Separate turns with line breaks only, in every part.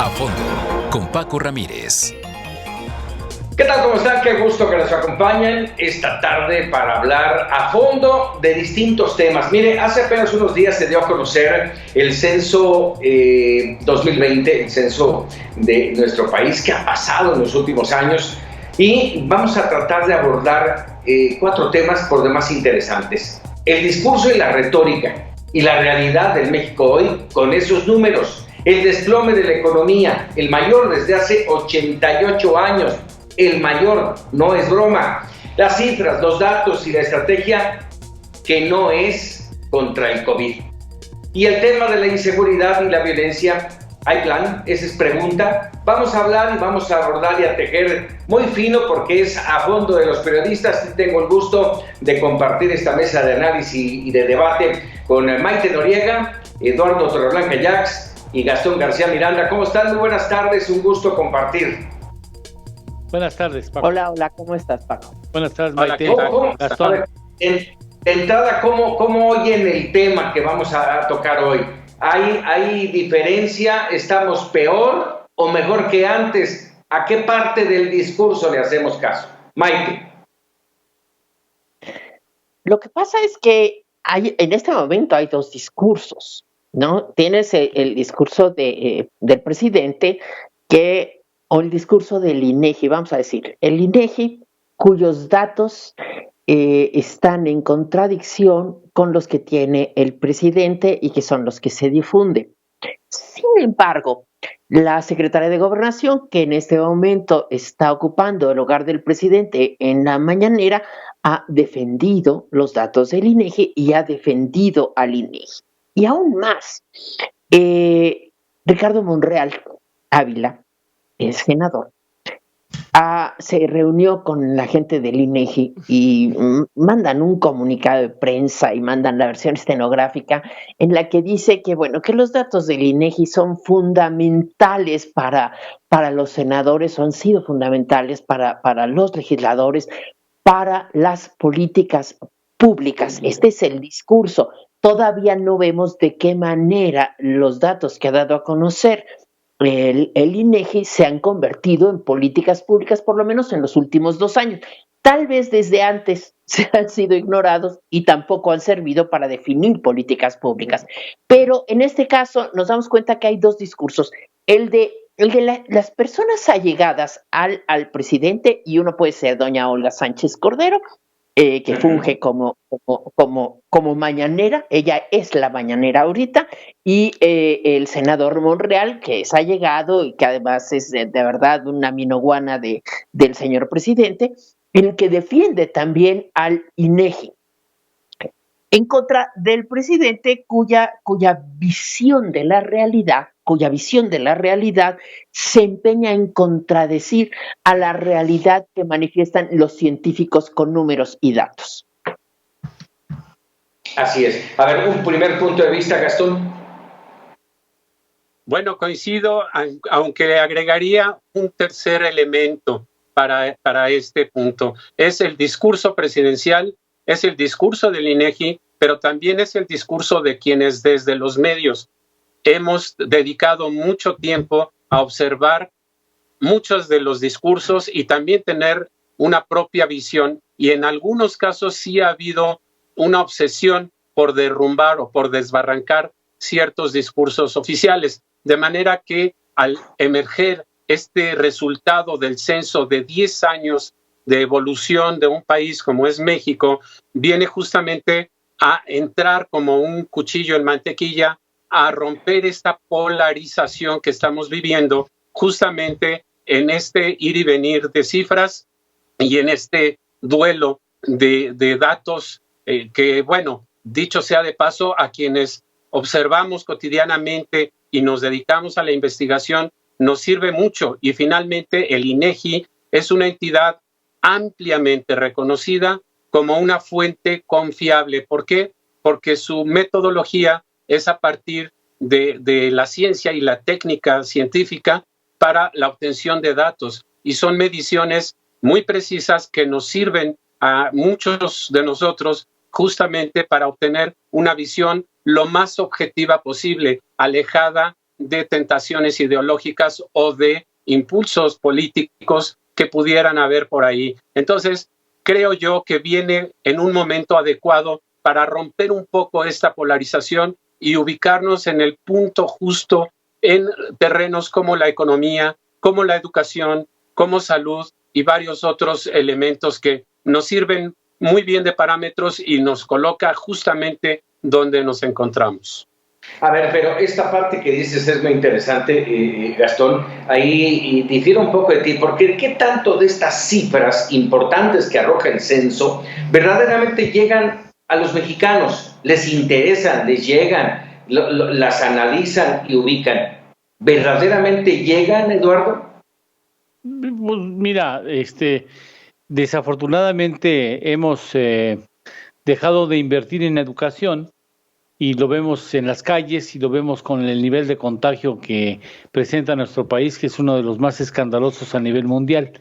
A Fondo, con Paco Ramírez.
¿Qué tal? ¿Cómo están? Qué gusto que nos acompañen esta tarde para hablar a fondo de distintos temas. Mire, hace apenas unos días se dio a conocer el censo 2020, el censo de nuestro país, que ha pasado en los últimos años, y vamos a tratar de abordar 4 temas por demás interesantes. El discurso y la retórica y la realidad del México hoy con esos números. El desplome de la economía, el mayor desde hace 88 años. El mayor, no es broma. Las cifras, los datos y la estrategia que no es contra el COVID. Y el tema de la inseguridad y la violencia, ¿hay plan? Esa es pregunta. Vamos a hablar y vamos a abordar y a tejer muy fino porque es a fondo de los periodistas. Tengo el gusto de compartir esta mesa de análisis y de debate con Maite Noriega, Eduardo Torreblanca Jax y Gastón García Miranda. ¿Cómo están? Muy buenas tardes, un gusto compartir.
Buenas tardes, Paco.
Hola, ¿cómo estás, Paco?
Buenas tardes, Maite.
Gastón. A ver, de entrada, ¿cómo oyen el tema que vamos a tocar hoy? ¿Hay diferencia? ¿Estamos peor o mejor que antes? ¿A qué parte del discurso le hacemos caso? Maite.
Lo que pasa es que en este momento hay 2 discursos, ¿no? Tienes el discurso del presidente o el discurso del INEGI, vamos a decir, el INEGI cuyos datos están en contradicción con los que tiene el presidente y que son los que se difunden. Sin embargo, la secretaria de Gobernación, que en este momento está ocupando el lugar del presidente en la mañanera, ha defendido los datos del INEGI y ha defendido al INEGI. Y aún más, Ricardo Monreal Ávila, es senador, se reunió con la gente del INEGI y mandan un comunicado de prensa y mandan la versión estenográfica en la que dice que, que los datos del INEGI son fundamentales para los senadores, han sido fundamentales para los legisladores, para las políticas públicas. Este es el discurso. Todavía no vemos de qué manera los datos que ha dado a conocer el INEGI se han convertido en políticas públicas, por lo menos en los últimos 2 años. Tal vez desde antes se han sido ignorados y tampoco han servido para definir políticas públicas. Pero en este caso nos damos cuenta que hay 2 discursos. El de las personas allegadas al presidente, y uno puede ser doña Olga Sánchez Cordero, que funge como mañanera, ella es la mañanera ahorita, y el senador Monreal, que es allegado y que además es de verdad una minoguana del señor presidente, el que defiende también al INEGI, en contra del presidente cuya visión de la realidad se empeña en contradecir a la realidad que manifiestan los científicos con números y datos.
Así es. A ver, un primer punto de vista, Gastón.
Bueno, coincido, aunque le agregaría un tercer elemento para este punto. Es el discurso presidencial, es el discurso del INEGI, pero también es el discurso de quienes desde los medios hemos dedicado mucho tiempo a observar muchos de los discursos y también tener una propia visión, y en algunos casos sí ha habido una obsesión por derrumbar o por desbarrancar ciertos discursos oficiales, de manera que al emerger este resultado del censo de 10 años de evolución de un país como es México, viene justamente a entrar como un cuchillo en mantequilla a romper esta polarización que estamos viviendo justamente en este ir y venir de cifras y en este duelo de datos que, dicho sea de paso, a quienes observamos cotidianamente y nos dedicamos a la investigación, nos sirve mucho. Y finalmente el INEGI es una entidad ampliamente reconocida como una fuente confiable. ¿Por qué? Porque su metodología es a partir de la ciencia y la técnica científica para la obtención de datos, y son mediciones muy precisas que nos sirven a muchos de nosotros justamente para obtener una visión lo más objetiva posible, alejada de tentaciones ideológicas o de impulsos políticos que pudieran haber por ahí. Entonces, creo yo que viene en un momento adecuado para romper un poco esta polarización y ubicarnos en el punto justo en terrenos como la economía, como la educación, como salud y varios otros elementos que nos sirven muy bien de parámetros y nos coloca justamente donde nos encontramos.
A ver, pero esta parte que dices es muy interesante, Gastón. Ahí difiere un poco de ti, porque ¿qué tanto de estas cifras importantes que arroja el censo verdaderamente llegan a los mexicanos? ¿Les interesan, les llegan, las analizan y ubican? ¿Verdaderamente llegan, Eduardo?
Pues mira, desafortunadamente hemos dejado de invertir en educación y lo vemos en las calles y lo vemos con el nivel de contagio que presenta nuestro país, que es uno de los más escandalosos a nivel mundial.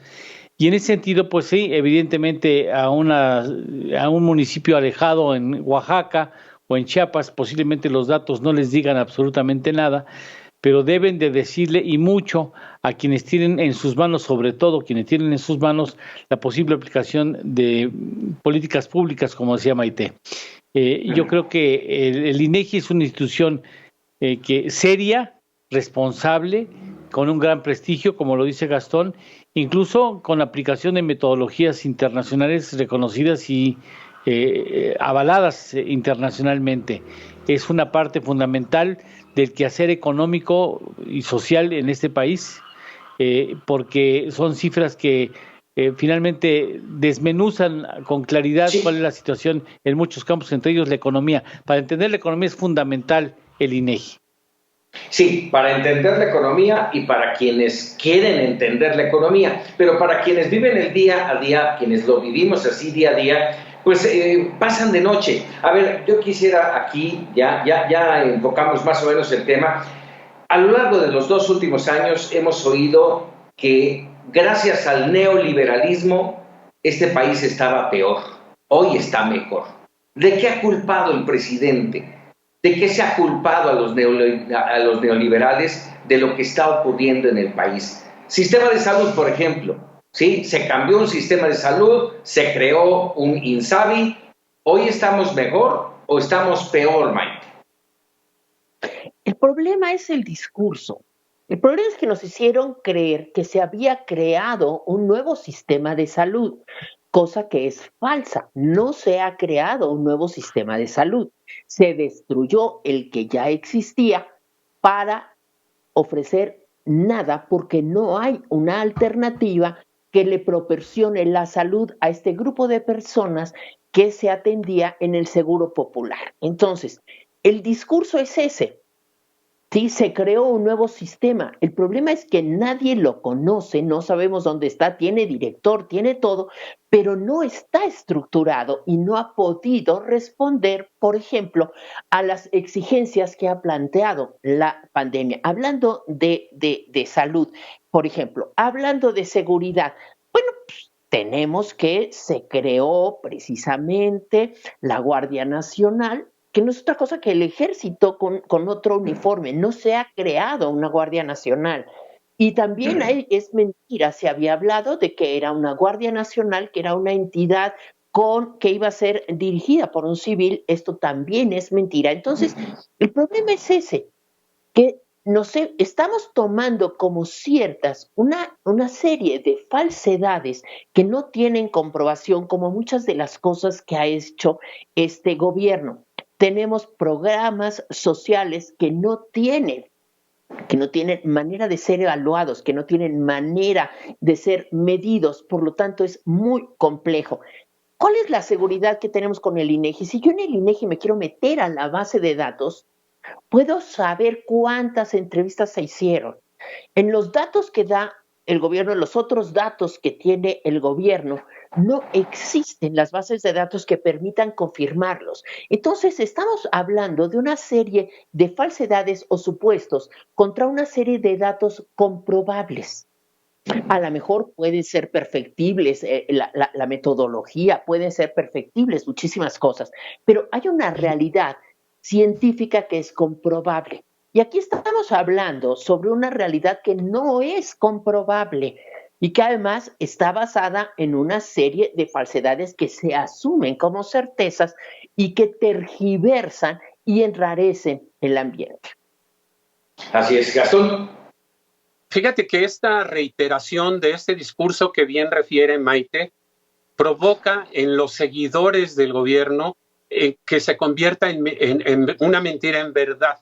Y en ese sentido, pues sí, evidentemente a un municipio alejado en Oaxaca o en Chiapas, posiblemente los datos no les digan absolutamente nada, pero deben de decirle y mucho a quienes tienen en sus manos, sobre todo quienes tienen en sus manos la posible aplicación de políticas públicas, como decía Maite. Yo creo que el INEGI es una institución que seria, responsable, con un gran prestigio, como lo dice Gastón, incluso con aplicación de metodologías internacionales reconocidas y avaladas internacionalmente. Es una parte fundamental del quehacer económico y social en este país, porque son cifras que finalmente desmenuzan con claridad cuál es la situación en muchos campos, entre ellos la economía. Para entender la economía es fundamental el INEGI.
Sí, para entender la economía y para quienes quieren entender la economía, pero para quienes viven el día a día, quienes lo vivimos así día a día, pues pasan de noche. A ver, yo quisiera aquí, ya enfocamos más o menos el tema. A lo largo de los 2 últimos años hemos oído que gracias al neoliberalismo este país estaba peor, hoy está mejor. ¿De qué ha culpado el presidente? ¿De qué se ha culpado a los neoliberales de lo que está ocurriendo en el país? Sistema de salud, por ejemplo, ¿sí? Se cambió un sistema de salud, se creó un INSABI. ¿Hoy estamos mejor o estamos peor, Mike?
El problema es el discurso. El problema es que nos hicieron creer que se había creado un nuevo sistema de salud, cosa que es falsa. No se ha creado un nuevo sistema de salud. Se destruyó el que ya existía para ofrecer nada porque no hay una alternativa que le proporcione la salud a este grupo de personas que se atendía en el Seguro Popular. Entonces, el discurso es ese. Sí, se creó un nuevo sistema. El problema es que nadie lo conoce, no sabemos dónde está, tiene director, tiene todo, pero no está estructurado y no ha podido responder, por ejemplo, a las exigencias que ha planteado la pandemia. Hablando de salud, por ejemplo, hablando de seguridad, bueno, pues, tenemos que se creó precisamente la Guardia Nacional, que no es otra cosa que el ejército con otro uniforme. No se ha creado una Guardia Nacional. Y también es mentira, se había hablado de que era una Guardia Nacional, que era una entidad que iba a ser dirigida por un civil. Esto también es mentira. Entonces, el problema es ese, que no sé, estamos tomando como ciertas una serie de falsedades que no tienen comprobación, como muchas de las cosas que ha hecho este gobierno. Tenemos programas sociales que no tienen manera de ser evaluados, que no tienen manera de ser medidos, por lo tanto es muy complejo. ¿Cuál es la seguridad que tenemos con el INEGI? Si yo en el INEGI me quiero meter a la base de datos, puedo saber cuántas entrevistas se hicieron. En los datos que da el gobierno, los otros datos que tiene el gobierno, no existen las bases de datos que permitan confirmarlos. Entonces, estamos hablando de una serie de falsedades o supuestos contra una serie de datos comprobables. A lo mejor pueden ser perfectibles, la metodología, pueden ser perfectibles muchísimas cosas, pero hay una realidad científica que es comprobable. Y aquí estamos hablando sobre una realidad que no es comprobable y que además está basada en una serie de falsedades que se asumen como certezas y que tergiversan y enrarecen el ambiente.
Así es, Gastón.
Fíjate que esta reiteración de este discurso que bien refiere Maite provoca en los seguidores del gobierno que se convierta en una mentira en verdad.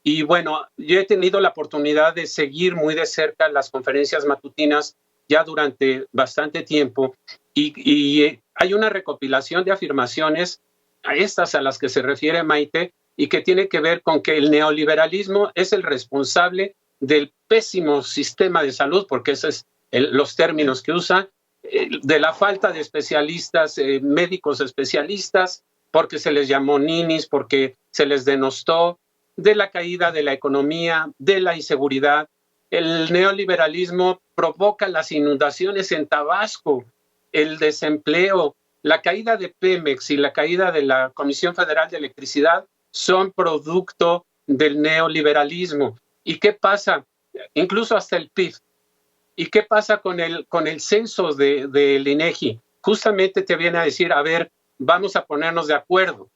Y bueno, yo he tenido la oportunidad de seguir muy de cerca las conferencias matutinas ya durante bastante tiempo y hay una recopilación de afirmaciones a estas a las que se refiere Maite y que tiene que ver con que el neoliberalismo es el responsable del pésimo sistema de salud, porque esos es los términos que usa, de la falta de especialistas, médicos especialistas, porque se les llamó ninis, porque se les denostó, de la caída de la economía, de la inseguridad. El neoliberalismo provoca las inundaciones en Tabasco, el desempleo, la caída de Pemex y la caída de la Comisión Federal de Electricidad son producto del neoliberalismo. ¿Y qué pasa? Incluso hasta el PIB. ¿Y qué pasa con el censo del INEGI? Justamente te viene a decir, a ver, vamos a ponernos de acuerdo.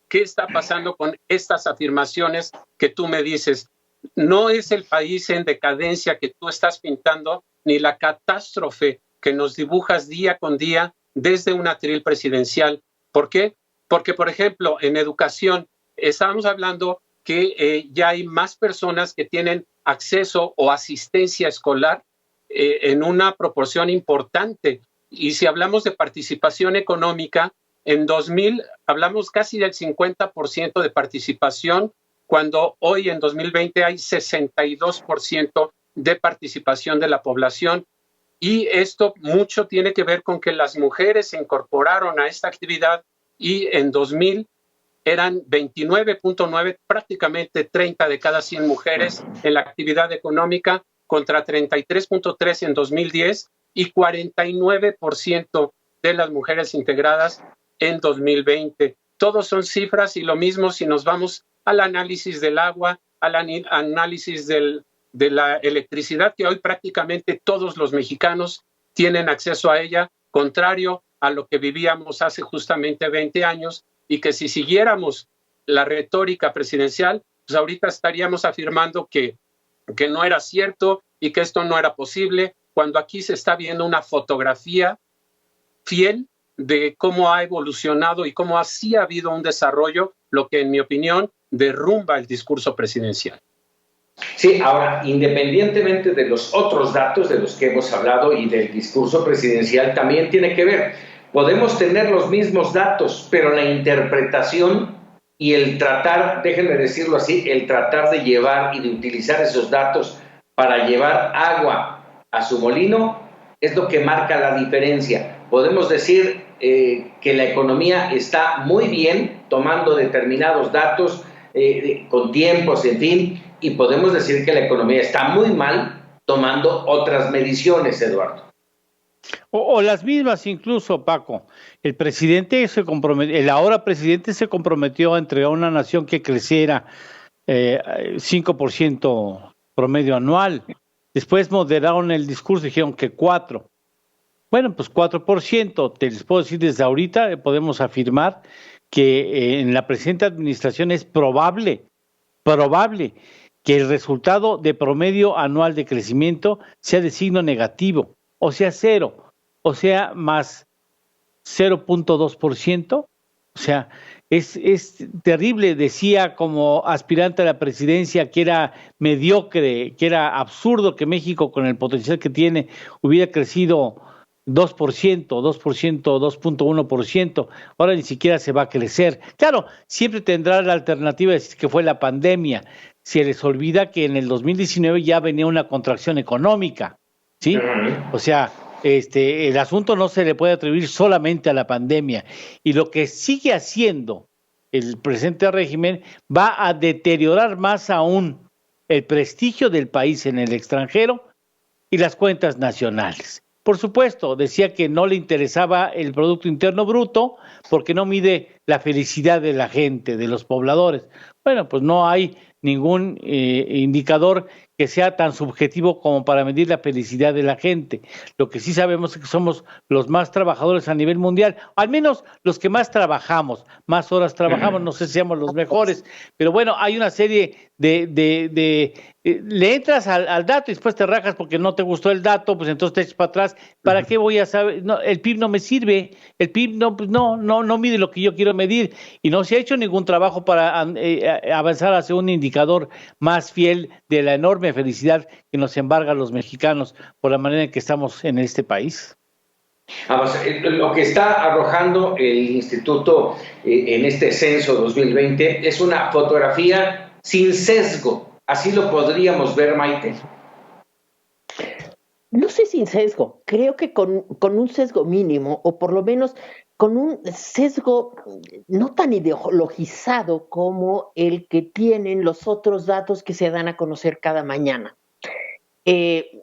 ¿Qué está pasando con estas afirmaciones que tú me dices? No es el país en decadencia que tú estás pintando, ni la catástrofe que nos dibujas día con día desde un atril presidencial. ¿Por qué? Porque, por ejemplo, en educación estábamos hablando que ya hay más personas que tienen acceso o asistencia escolar en una proporción importante. Y si hablamos de participación económica, en 2000 hablamos casi del 50% de participación, cuando hoy en 2020 hay 62% de participación de la población. Y esto mucho tiene que ver con que las mujeres se incorporaron a esta actividad y en 2000 eran 29.9, prácticamente 30 de cada 100 mujeres en la actividad económica, contra 33.3 en 2010 y 49% de las mujeres integradas en 2020. Todos son cifras y lo mismo si nos vamos al análisis del agua, al análisis de la electricidad, que hoy prácticamente todos los mexicanos tienen acceso a ella, contrario a lo que vivíamos hace justamente 20 años, y que si siguiéramos la retórica presidencial, pues ahorita estaríamos afirmando que no era cierto y que esto no era posible, cuando aquí se está viendo una fotografía fiel de cómo ha evolucionado y cómo así ha habido un desarrollo, lo que en mi opinión derrumba el discurso presidencial.
Sí, ahora, independientemente de los otros datos de los que hemos hablado y del discurso presidencial, también tiene que ver. Podemos tener los mismos datos, pero la interpretación y el tratar, déjenme decirlo así, el tratar de llevar y de utilizar esos datos para llevar agua a su molino es lo que marca la diferencia. Podemos decir que la economía está muy bien tomando determinados datos con tiempos, en fin, y podemos decir que la economía está muy mal tomando otras mediciones, Eduardo.
O las mismas incluso, Paco. El presidente se comprometió, el ahora presidente se comprometió a entregar a una nación que creciera 5% promedio anual. Después moderaron el discurso, dijeron que 4%. Bueno, pues 4%, te les puedo decir desde ahorita, podemos afirmar que en la presente administración es probable que el resultado de promedio anual de crecimiento sea de signo negativo, o sea 0, o sea más 0.2%, o sea, es terrible. Decía como aspirante a la presidencia que era mediocre, que era absurdo que México con el potencial que tiene hubiera crecido 2%, 2.1%, ahora ni siquiera se va a crecer. Claro, siempre tendrá la alternativa de decir que fue la pandemia. Se les olvida que en el 2019 ya venía una contracción económica, ¿sí? O sea, el asunto no se le puede atribuir solamente a la pandemia. Y lo que sigue haciendo el presente régimen va a deteriorar más aún el prestigio del país en el extranjero y las cuentas nacionales. Por supuesto, decía que no le interesaba el Producto Interno Bruto porque no mide la felicidad de la gente, de los pobladores. Bueno, pues no hay ningún indicador que sea tan subjetivo como para medir la felicidad de la gente. Lo que sí sabemos es que somos los más trabajadores a nivel mundial, al menos los que más trabajamos, más horas trabajamos, no sé si seamos los mejores, pero bueno, hay una serie le entras al dato y después te rajas porque no te gustó el dato, pues entonces te echas para atrás. ¿Para qué voy a saber? No, el PIB no me sirve, el PIB no mide lo que yo quiero medir y no se ha hecho ningún trabajo para avanzar hacia un indicador más fiel de la enorme felicidad que nos embarga a los mexicanos por la manera en que estamos en este país.
Vamos, lo que está arrojando el instituto en este censo 2020 es una fotografía sin sesgo. Así lo podríamos ver, Maite.
No sé, sin sesgo, creo que con un sesgo mínimo, o por lo menos con un sesgo no tan ideologizado como el que tienen los otros datos que se dan a conocer cada mañana.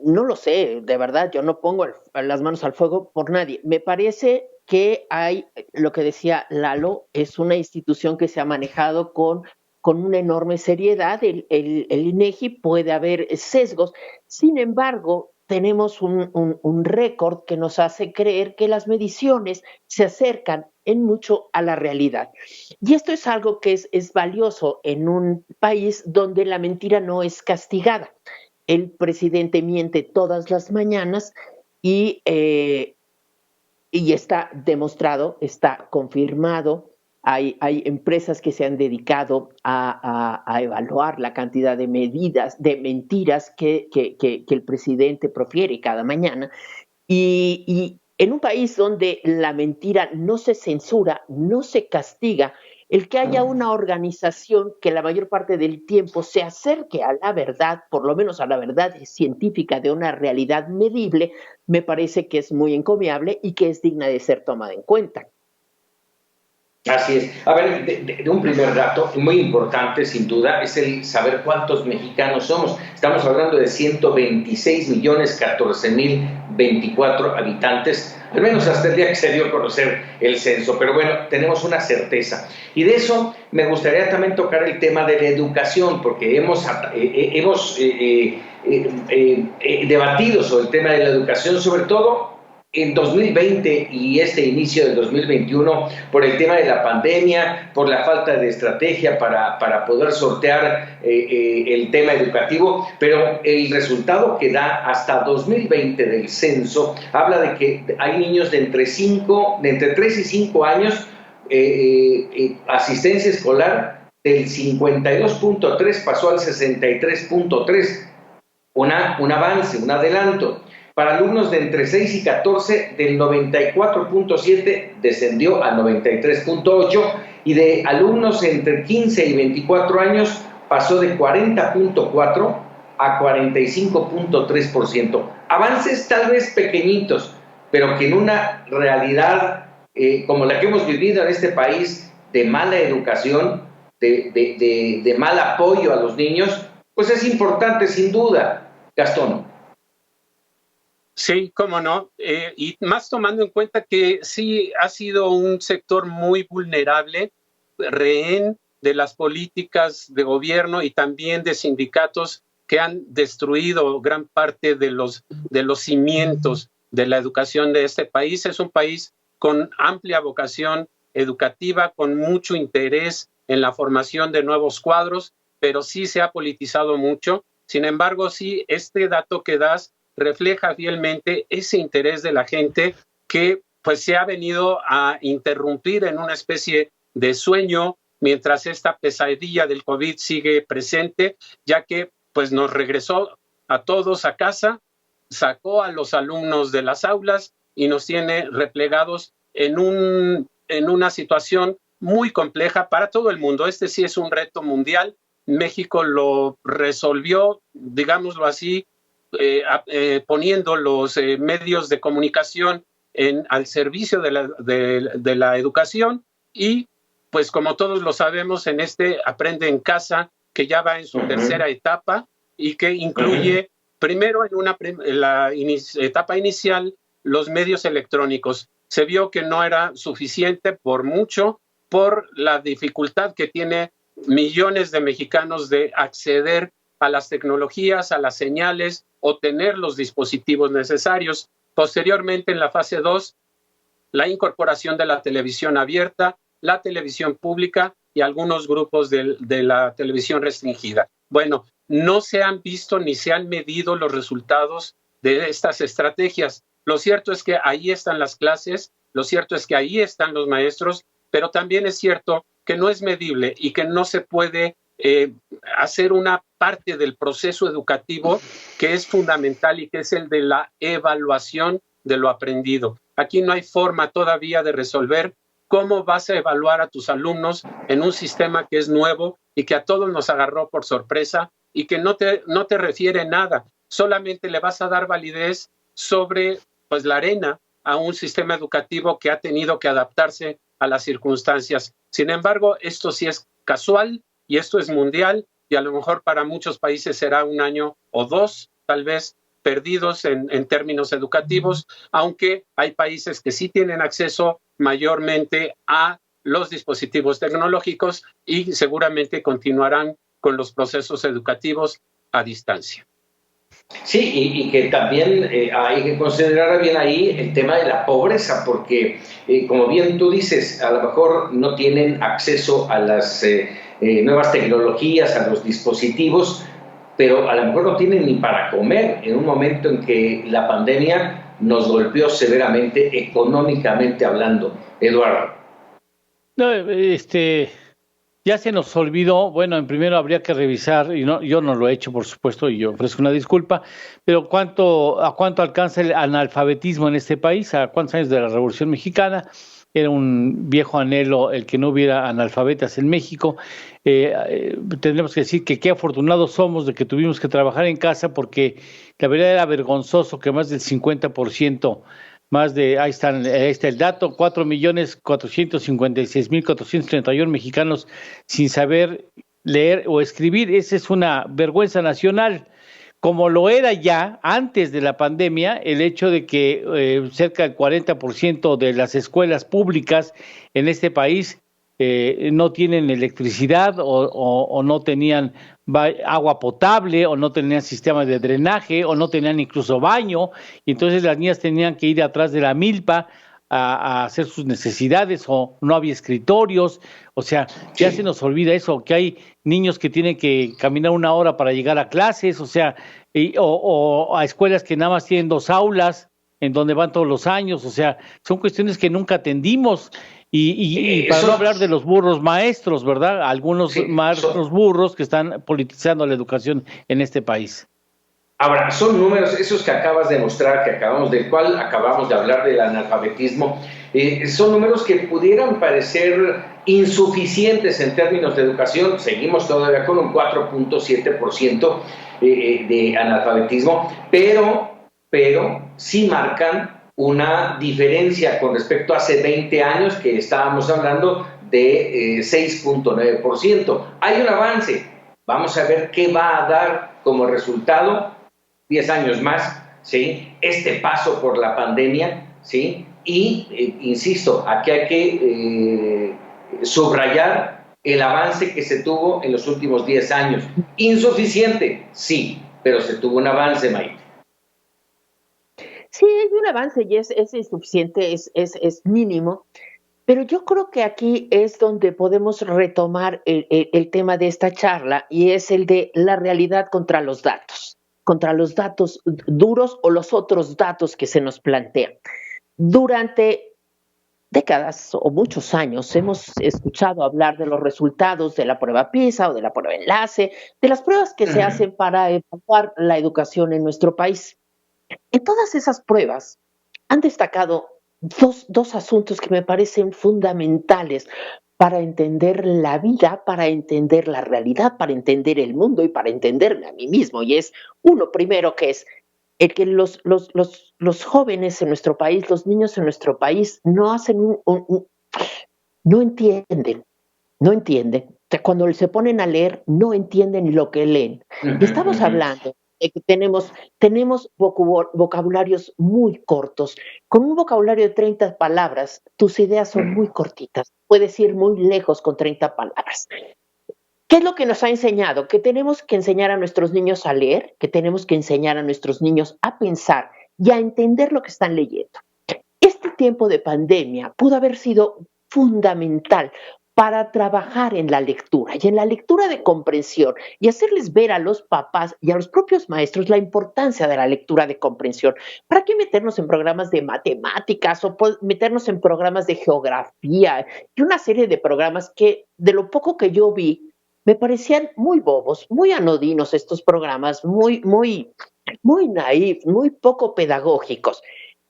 No lo sé, de verdad, yo no pongo las manos al fuego por nadie. Me parece que hay, lo que decía Lalo, es una institución que se ha manejado con una enorme seriedad. El INEGI puede haber sesgos, sin embargo, tenemos un récord que nos hace creer que las mediciones se acercan en mucho a la realidad. Y esto es algo que es valioso en un país donde la mentira no es castigada. El presidente miente todas las mañanas y está demostrado, está confirmado. Hay empresas que se han dedicado a evaluar la cantidad de mentiras que el presidente profiere cada mañana. Y en un país donde la mentira no se censura, no se castiga, el que haya una organización que la mayor parte del tiempo se acerque a la verdad, por lo menos a la verdad científica de una realidad medible, me parece que es muy encomiable y que es digna de ser tomada en cuenta.
Así es. A ver, de un primer dato muy importante, sin duda, es el saber cuántos mexicanos somos. Estamos hablando de 126.014.024 habitantes, al menos hasta el día que se dio a conocer el censo. Pero bueno, tenemos una certeza. Y de eso me gustaría también tocar el tema de la educación, porque hemos debatido sobre el tema de la educación, sobre todo en 2020 y este inicio del 2021, por el tema de la pandemia, por la falta de estrategia para poder sortear el tema educativo, pero el resultado que da hasta 2020 del censo habla de que hay niños de entre 3 y 5 años, asistencia escolar del 52.3 pasó al 63.3, un avance, un adelanto. Para alumnos de entre 6 y 14, del 94.7 descendió a 93.8, y de alumnos entre 15 y 24 años pasó de 40.4 a 45.3%. Avances tal vez pequeñitos, pero que en una realidad como la que hemos vivido en este país, de mala educación, de mal apoyo a los niños, pues es importante sin duda, Gastón.
Sí, cómo no, y más tomando en cuenta que sí ha sido un sector muy vulnerable, rehén de las políticas de gobierno y también de sindicatos que han destruido gran parte de los cimientos de la educación de este país. Es un país con amplia vocación educativa, con mucho interés en la formación de nuevos cuadros, pero sí se ha politizado mucho. Sin embargo, sí, este dato que das refleja fielmente ese interés de la gente que pues se ha venido a interrumpir en una especie de sueño mientras esta pesadilla del COVID sigue presente, ya que pues nos regresó a todos a casa, sacó a los alumnos de las aulas y nos tiene replegados en una situación muy compleja para todo el mundo. Este sí es un reto mundial. México lo resolvió, digámoslo así, poniendo los medios de comunicación al servicio de la educación, y pues como todos lo sabemos, en este Aprende en Casa, que ya va en su tercera etapa y que incluye primero en la etapa inicial los medios electrónicos. Se vio que no era suficiente por mucho, por la dificultad que tiene millones de mexicanos de acceder a las tecnologías, a las señales o tener los dispositivos necesarios. Posteriormente, en la fase 2, la incorporación de la televisión abierta, la televisión pública y algunos grupos de la televisión restringida. Bueno, no se han visto ni se han medido los resultados de estas estrategias. Lo cierto es que ahí están las clases, lo cierto es que ahí están los maestros, pero también es cierto que no es medible y que no se puede hacer una parte del proceso educativo que es fundamental y que es el de la evaluación de lo aprendido. Aquí no hay forma todavía de resolver cómo vas a evaluar a tus alumnos en un sistema que es nuevo y que a todos nos agarró por sorpresa y que no te refiere nada. Solamente le vas a dar validez sobre pues, la arena a un sistema educativo que ha tenido que adaptarse a las circunstancias. Sin embargo, esto sí es casual y esto es mundial y a lo mejor para muchos países será un año o dos, tal vez, perdidos en términos educativos, aunque hay países que sí tienen acceso mayormente a los dispositivos tecnológicos y seguramente continuarán con los procesos educativos a distancia.
Sí, y que también hay que considerar bien ahí el tema de la pobreza, porque como bien tú dices, a lo mejor no tienen acceso a las nuevas tecnologías, a los dispositivos, pero a lo mejor no tienen ni para comer en un momento en que la pandemia nos golpeó severamente económicamente hablando. Eduardo.
No, ya se nos olvidó, bueno, en primero habría que revisar, y no, yo no lo he hecho, por supuesto, y yo ofrezco una disculpa, pero ¿a cuánto alcanza el analfabetismo en este país? ¿A cuántos años de la Revolución Mexicana? Era un viejo anhelo el que no hubiera analfabetas en México. Tendremos que decir que qué afortunados somos de que tuvimos que trabajar en casa, porque la verdad era vergonzoso que más del 50%, ahí está el dato, 4.456.431 mexicanos sin saber leer o escribir. Esa es una vergüenza nacional, como lo era ya antes de la pandemia, el hecho de que cerca del 40% de las escuelas públicas en este país no tienen electricidad o no tenían agua potable o no tenían sistema de drenaje o no tenían incluso baño, y entonces las niñas tenían que ir atrás de la milpa a hacer sus necesidades, o no había escritorios. O sea, ya se nos olvida eso, que hay niños que tienen que caminar 1 hora para llegar a clases, o sea, o a escuelas que nada más tienen 2 aulas en donde van todos los años. O sea, son cuestiones que nunca atendimos. Y para no hablar de los burros maestros, ¿verdad? Algunos maestros burros que están politizando la educación en este país.
Ahora, son números, esos que acabas de mostrar, del cual acabamos de hablar del analfabetismo, son números que pudieran parecer insuficientes en términos de educación. Seguimos todavía con un 4.7% de analfabetismo, pero sí marcan una diferencia con respecto a hace 20 años, que estábamos hablando de 6.9%. Hay un avance. Vamos a ver qué va a dar como resultado 10 años más, ¿sí? Este paso por la pandemia, ¿sí? Y, insisto, aquí hay que subrayar el avance que se tuvo en los últimos 10 años. Insuficiente, sí, pero se tuvo un avance, Maite.
Sí, hay un avance y es insuficiente, es mínimo, pero yo creo que aquí es donde podemos retomar el tema de esta charla, y es el de la realidad contra los datos duros o los otros datos que se nos plantean. Durante décadas o muchos años hemos escuchado hablar de los resultados de la prueba PISA o de la prueba Enlace, de las pruebas que se hacen para evaluar la educación en nuestro país. En todas esas pruebas han destacado dos asuntos que me parecen fundamentales para entender la vida, para entender la realidad, para entender el mundo y para entenderme a mí mismo. Y es uno primero, que es el que los jóvenes en nuestro país, los niños en nuestro país, no hacen no entienden. O sea, cuando se ponen a leer, no entienden lo que leen. Y estamos hablando de que tenemos vocabularios muy cortos. Con un vocabulario de 30 palabras, tus ideas son muy cortitas. Puedes ir muy lejos con 30 palabras. ¿Qué es lo que nos ha enseñado? Que tenemos que enseñar a nuestros niños a leer, que tenemos que enseñar a nuestros niños a pensar y a entender lo que están leyendo. Este tiempo de pandemia pudo haber sido fundamental para trabajar en la lectura y en la lectura de comprensión y hacerles ver a los papás y a los propios maestros la importancia de la lectura de comprensión. ¿Para qué meternos en programas de matemáticas o meternos en programas de geografía y una serie de programas que, de lo poco que yo vi, me parecían muy bobos, muy anodinos estos programas, muy naif, muy poco pedagógicos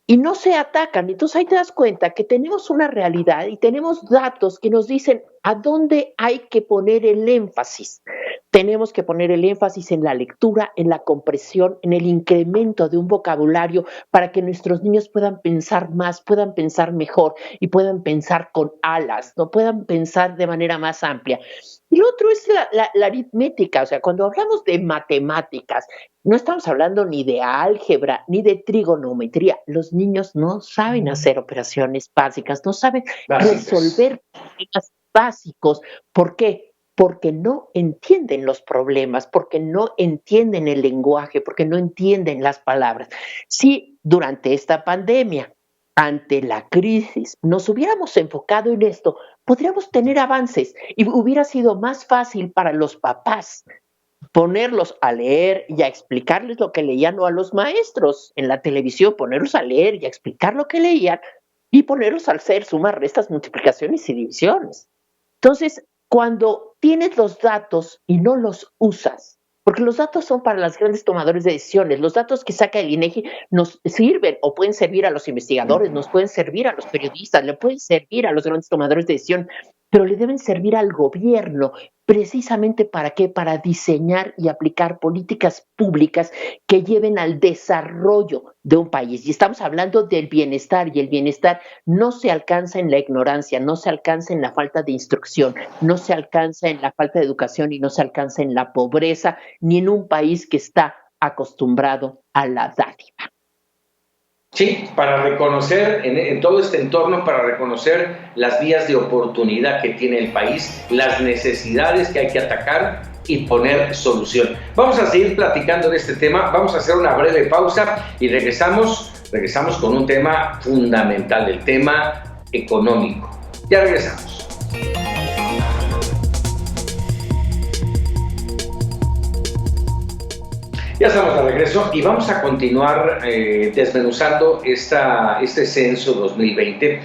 y no se atacan? Entonces ahí te das cuenta que tenemos una realidad y tenemos datos que nos dicen a dónde hay que poner el énfasis. Tenemos que poner el énfasis en la lectura, en la comprensión, en el incremento de un vocabulario para que nuestros niños puedan pensar más, puedan pensar mejor y puedan pensar con alas, no puedan pensar de manera más amplia. Y lo otro es la aritmética, o sea, cuando hablamos de matemáticas, no estamos hablando ni de álgebra, ni de trigonometría. Los niños no saben hacer operaciones básicas, no saben resolver problemas básicos. ¿Por qué? Porque no entienden los problemas, porque no entienden el lenguaje, porque no entienden las palabras. Si durante esta pandemia, ante la crisis, nos hubiéramos enfocado en esto, podríamos tener avances y hubiera sido más fácil para los papás ponerlos a leer y a explicarles lo que leían, o a los maestros en la televisión, ponerlos a leer y a explicar lo que leían y ponerlos a hacer sumas, restas, multiplicaciones y divisiones. Entonces, cuando tienes los datos y no los usas, porque los datos son para los grandes tomadores de decisiones, los datos que saca el INEGI nos sirven o pueden servir a los investigadores, nos pueden servir a los periodistas, le pueden servir a los grandes tomadores de decisión, pero le deben servir al gobierno. ¿Precisamente para qué? Para diseñar y aplicar políticas públicas que lleven al desarrollo de un país. Y estamos hablando del bienestar, y el bienestar no se alcanza en la ignorancia, no se alcanza en la falta de instrucción, no se alcanza en la falta de educación y no se alcanza en la pobreza, ni en un país que está acostumbrado a la dádiva.
Sí, para reconocer en todo este entorno, para reconocer las vías de oportunidad que tiene el país, las necesidades que hay que atacar y poner solución. Vamos a seguir platicando de este tema, vamos a hacer una breve pausa y regresamos con un tema fundamental, el tema económico. Ya regresamos. Ya estamos de regreso y vamos a continuar desmenuzando este censo 2020,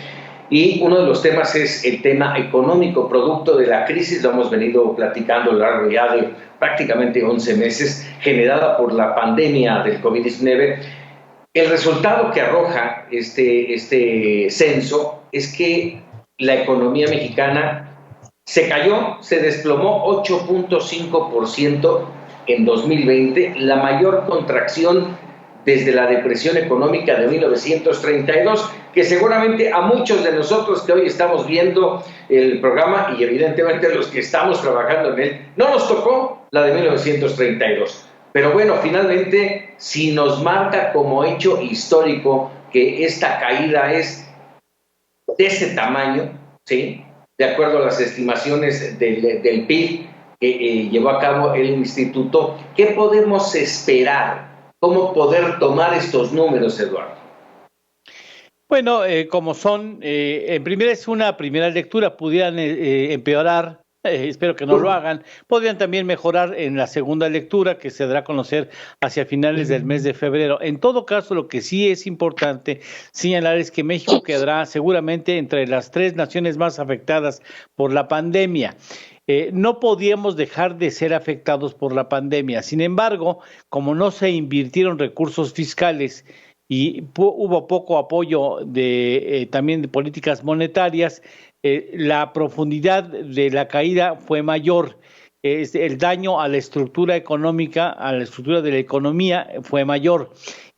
y uno de los temas es el tema económico, producto de la crisis. Lo hemos venido platicando a lo largo ya de prácticamente 11 meses, generada por la pandemia del COVID-19. El resultado que arroja este censo es que la economía mexicana se cayó, se desplomó 8.5% en 2020, la mayor contracción desde la depresión económica de 1932, que seguramente a muchos de nosotros que hoy estamos viendo el programa, y evidentemente los que estamos trabajando en él, no nos tocó la de 1932. Pero bueno, finalmente, si nos marca como hecho histórico que esta caída es de ese tamaño, ¿sí?, de acuerdo a las estimaciones del PIB que llevó a cabo el instituto, ¿qué podemos esperar? ¿Cómo poder tomar estos números, Eduardo?
Bueno, como son, en primera es una primera lectura, pudieran empeorar, espero que no lo hagan, podrían también mejorar en la segunda lectura, que se dará a conocer hacia finales del mes de febrero. En todo caso, lo que sí es importante señalar es que México quedará seguramente entre las 3 naciones más afectadas por la pandemia. No podíamos dejar de ser afectados por la pandemia. Sin embargo, como no se invirtieron recursos fiscales y hubo poco apoyo también de políticas monetarias, la profundidad de la caída fue mayor. El daño a la estructura económica, a la estructura de la economía fue mayor.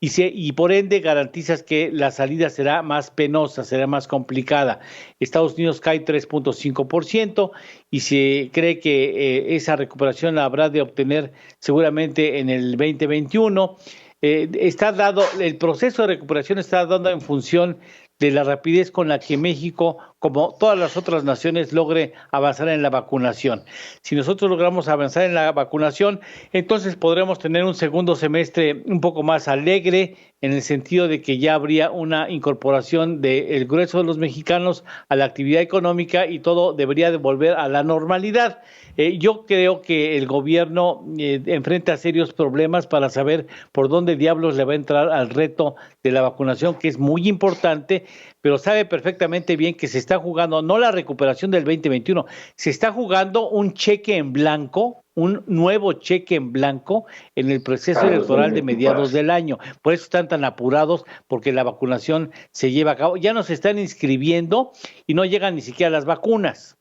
Y por ende garantizas que la salida será más penosa, será más complicada. Estados Unidos cae 3.5% y se cree que esa recuperación la habrá de obtener seguramente en el 2021. Está dado, el proceso de recuperación está dado en función de la rapidez con la que México como todas las otras naciones, logre avanzar en la vacunación. Si nosotros logramos avanzar en la vacunación, entonces podremos tener un segundo semestre un poco más alegre, en el sentido de que ya habría una incorporación del grueso de los mexicanos a la actividad económica y todo debería de volver a la normalidad. Yo creo que el gobierno enfrenta serios problemas para saber por dónde diablos le va a entrar al reto de la vacunación, que es muy importante, pero sabe perfectamente bien que se está jugando no la recuperación del 2021, se está jugando un cheque en blanco, un nuevo cheque en blanco en el proceso electoral de mediados del año. Por eso están tan apurados, porque la vacunación se lleva a cabo. Ya nos están inscribiendo y no llegan ni siquiera las vacunas.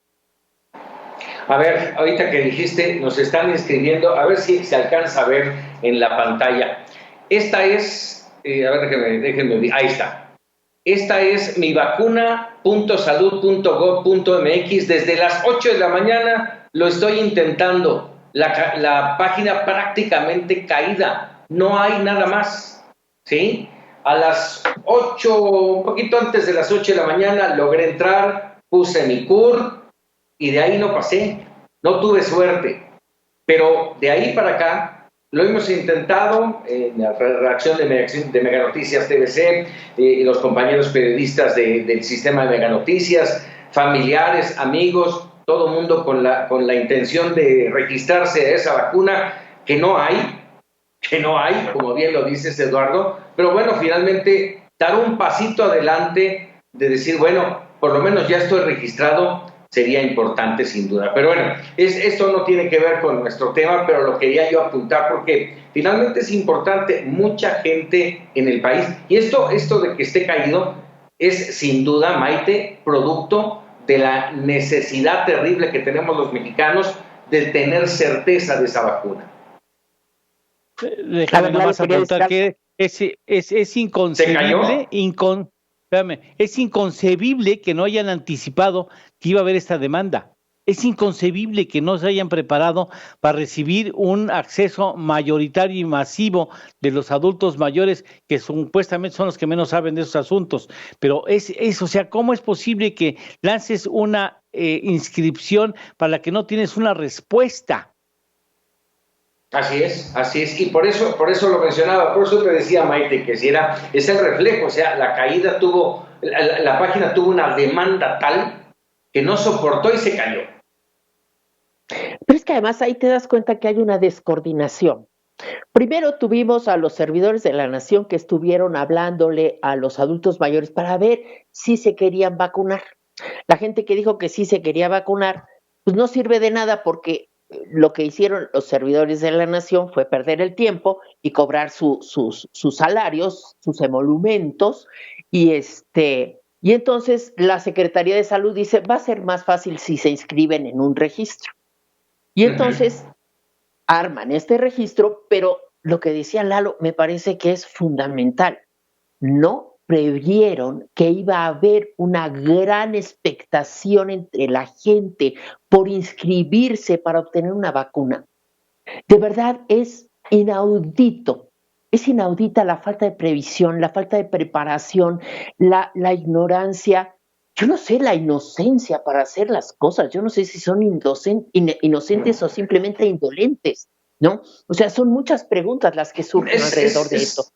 A ver, ahorita que dijiste, nos están inscribiendo, a ver si se alcanza a ver en la pantalla. Esta es, a ver, déjenme, ahí está. Esta es mivacuna.salud.gov.mx. Desde las 8 de la mañana lo estoy intentando. La página prácticamente caída. No hay nada más. ¿Sí? A las 8, un poquito antes de las 8 de la mañana, logré entrar, puse mi CUR y de ahí no pasé. No tuve suerte. Pero de ahí para acá, lo hemos intentado en la redacción de Mega Noticias TVC, los compañeros periodistas del sistema de Mega Noticias, familiares, amigos, todo el mundo con la intención de registrarse a esa vacuna que no hay, como bien lo dices, Eduardo, pero bueno, finalmente dar un pasito adelante de decir, bueno, por lo menos ya estoy registrado, sería importante sin duda. Pero bueno, esto no tiene que ver con nuestro tema, pero lo quería yo apuntar porque finalmente es importante, mucha gente en el país, y esto de que esté caído es sin duda, Maite, producto de la necesidad terrible que tenemos los mexicanos de tener certeza de esa vacuna.
Déjame nada más apuntar que es inconcebible, es inconcebible que no hayan anticipado que iba a haber esta demanda. Es inconcebible que no se hayan preparado para recibir un acceso mayoritario y masivo de los adultos mayores, que supuestamente son los que menos saben de esos asuntos. Pero o sea, ¿cómo es posible que lances una inscripción para la que no tienes una respuesta?
Así es, y por eso lo mencionaba, por eso te decía, Maite, que si es el reflejo, o sea, la caída la página tuvo una demanda tal que no soportó y se cayó.
Pero es que además ahí te das cuenta que hay una descoordinación. Primero tuvimos a los servidores de la nación que estuvieron hablándole a los adultos mayores para ver si se querían vacunar. La gente que dijo que sí se quería vacunar, pues no sirve de nada porque lo que hicieron los servidores de la nación fue perder el tiempo y cobrar sus salarios, sus emolumentos, y entonces la Secretaría de Salud dice, va a ser más fácil si se inscriben en un registro. Y entonces arman este registro, pero lo que decía Lalo me parece que es fundamental. No previeron que iba a haber una gran expectación entre la gente por inscribirse para obtener una vacuna. De verdad es inaudito. Es inaudita la falta de previsión, la falta de preparación, la ignorancia. Yo no sé, la inocencia para hacer las cosas. Yo no sé si son inocentes o simplemente indolentes, ¿no? O sea, son muchas preguntas las que surgen alrededor de esto.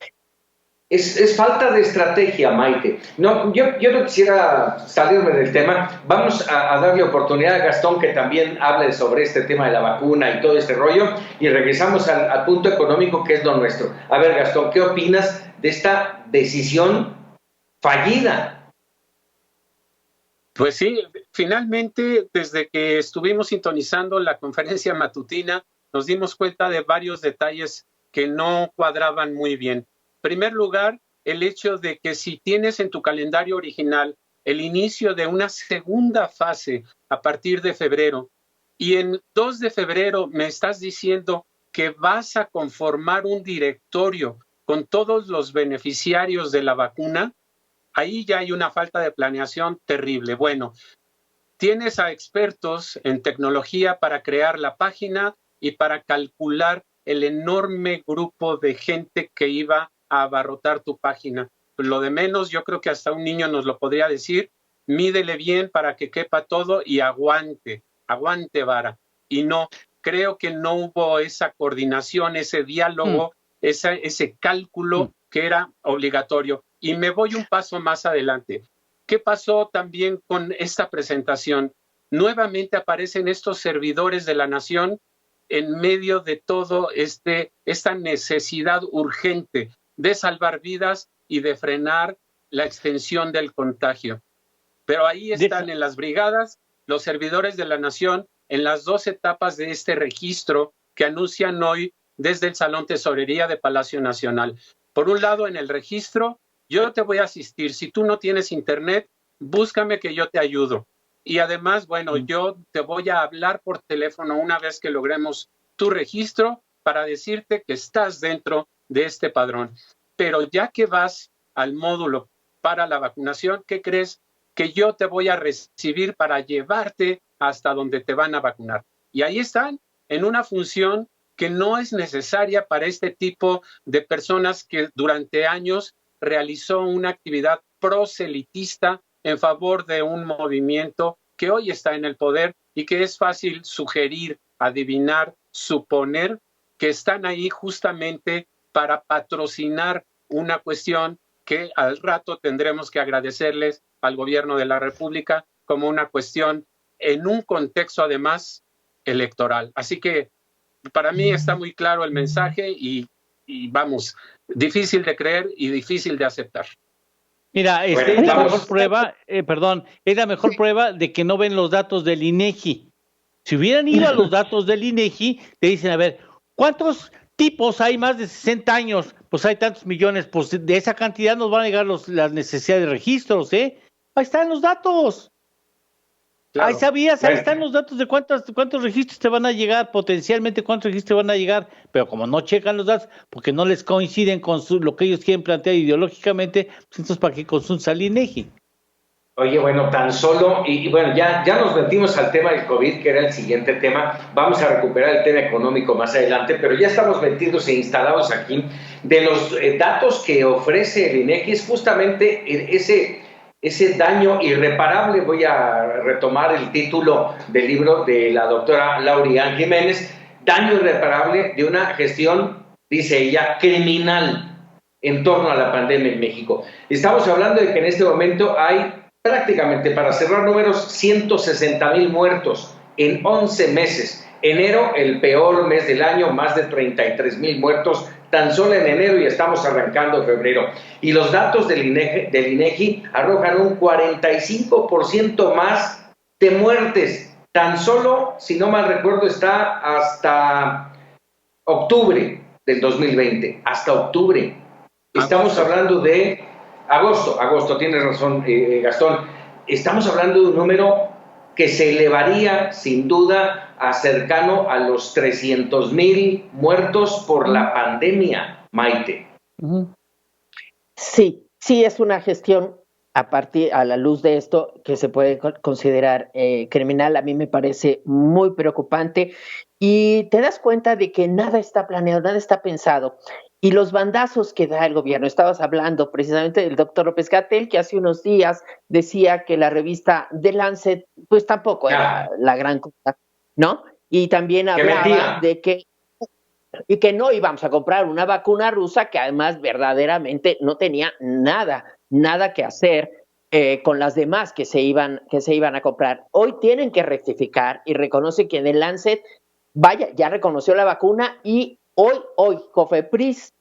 Es falta de estrategia, Maite. No, yo no quisiera salirme del tema. Vamos a darle oportunidad a Gastón que también hable sobre este tema de la vacuna y todo este rollo, y regresamos al punto económico que es lo nuestro. A ver, Gastón, ¿qué opinas de esta decisión fallida?
Pues sí, finalmente, desde que estuvimos sintonizando la conferencia matutina, nos dimos cuenta de varios detalles que no cuadraban muy bien. En primer lugar, el hecho de que si tienes en tu calendario original el inicio de una segunda fase a partir de febrero y en 2 de febrero me estás diciendo que vas a conformar un directorio con todos los beneficiarios de la vacuna, ahí ya hay una falta de planeación terrible. Bueno, tienes a expertos en tecnología para crear la página y para calcular el enorme grupo de gente que iba a abarrotar tu página. Lo de menos, yo creo que hasta un niño nos lo podría decir, mídele bien para que quepa todo y aguante vara. Y no, creo que no hubo esa coordinación, ese diálogo, ese cálculo que era obligatorio. Y me voy un paso más adelante. ¿Qué pasó también con esta presentación? Nuevamente aparecen estos servidores de la nación en medio de todo esta necesidad urgente de salvar vidas y de frenar la extensión del contagio. Pero ahí están en las brigadas los servidores de la nación en las 2 etapas de este registro que anuncian hoy desde el Salón Tesorería de Palacio Nacional. Por un lado, en el registro, yo te voy a asistir. Si tú no tienes internet, búscame que yo te ayudo. Y además, bueno, yo te voy a hablar por teléfono una vez que logremos tu registro para decirte que estás dentro de este padrón. Pero ya que vas al módulo para la vacunación, ¿qué crees? Que yo te voy a recibir para llevarte hasta donde te van a vacunar. Y ahí están, en una función que no es necesaria para este tipo de personas que durante años realizó una actividad proselitista en favor de un movimiento que hoy está en el poder y que es fácil sugerir, adivinar, suponer que están ahí justamente para patrocinar una cuestión que al rato tendremos que agradecerles al gobierno de la República como una cuestión en un contexto además electoral. Así que para mí está muy claro el mensaje y vamos, difícil de creer y difícil de aceptar.
Mira, es la mejor prueba, es la mejor prueba de que no ven los datos del INEGI. Si hubieran ido a los datos del INEGI, te dicen, a ver, ¿cuántos tipos hay más de 60 años? Pues hay tantos millones, pues de esa cantidad nos van a llegar las necesidades de registros, ¿eh? Ahí están los datos. Claro. Ahí están los datos de cuántos registros te van a llegar, potencialmente cuántos registros te van a llegar, pero como no checan los datos, porque no les coinciden con lo que ellos quieren plantear ideológicamente, pues entonces ¿para qué consultas al INEGI?
Oye, bueno, tan solo, y bueno, ya nos metimos al tema del COVID, que era el siguiente tema, vamos a recuperar el tema económico más adelante, pero ya estamos metidos e instalados aquí. De los datos que ofrece el INEGI es justamente ese daño irreparable. Voy a retomar el título del libro de la doctora Laurian Jiménez, daño irreparable de una gestión, dice ella, criminal en torno a la pandemia en México. Estamos hablando de que en este momento hay prácticamente, para cerrar números, 160,000 muertos en 11 meses. Enero, el peor mes del año, más de 33,000 muertos tan solo en enero y estamos arrancando febrero. Y los datos del INEGI arrojan un 45% más de muertes. Tan solo, si no mal recuerdo, está hasta octubre del 2020. Hasta octubre. Estamos hablando de agosto, tienes razón, Gastón. Estamos hablando de un número que se elevaría sin duda a cercano a los 300,000 muertos por la pandemia, Maite.
Sí, es una gestión a la luz de esto que se puede considerar criminal. A mí me parece muy preocupante y te das cuenta de que nada está planeado, nada está pensado. Y los bandazos que da el gobierno, estabas hablando precisamente del doctor López-Gatell, que hace unos días decía que la revista The Lancet, pues tampoco era la gran cosa, ¿no? Y también hablaba de que no íbamos a comprar una vacuna rusa que además verdaderamente no tenía nada que hacer con las demás que se iban a comprar. Hoy tienen que rectificar y reconoce que The Lancet, ya reconoció la vacuna y hoy Cofepris,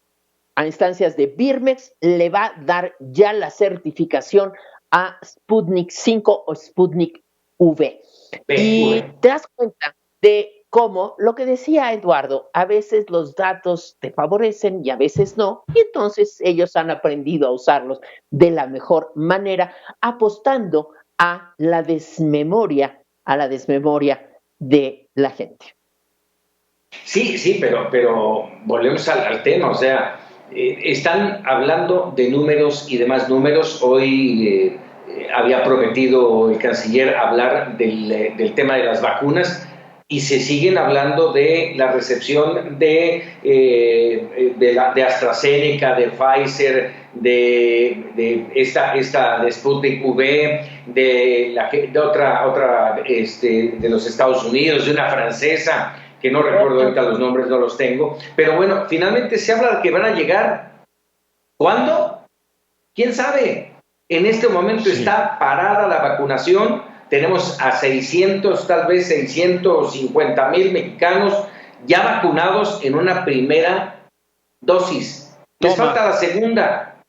a instancias de Birmex, le va a dar ya la certificación a Sputnik 5 o Sputnik V. Y te das cuenta de cómo, lo que decía Eduardo, a veces los datos te favorecen y a veces no, y entonces ellos han aprendido a usarlos de la mejor manera, apostando a la desmemoria de la gente.
Sí, pero volvemos al tema, o sea, están hablando de números y demás números. Hoy había prometido el canciller hablar del tema de las vacunas y se siguen hablando de la recepción de de AstraZeneca, de Pfizer, de esta de Sputnik V, de otra de los Estados Unidos, de una francesa, que no recuerdo ahorita los nombres, no los tengo, pero bueno, finalmente se habla de que van a llegar. ¿Cuándo? ¿Quién sabe? En este momento está parada la vacunación, tenemos a 600, tal vez 650,000 mexicanos ya vacunados en una primera dosis. Les falta la segunda.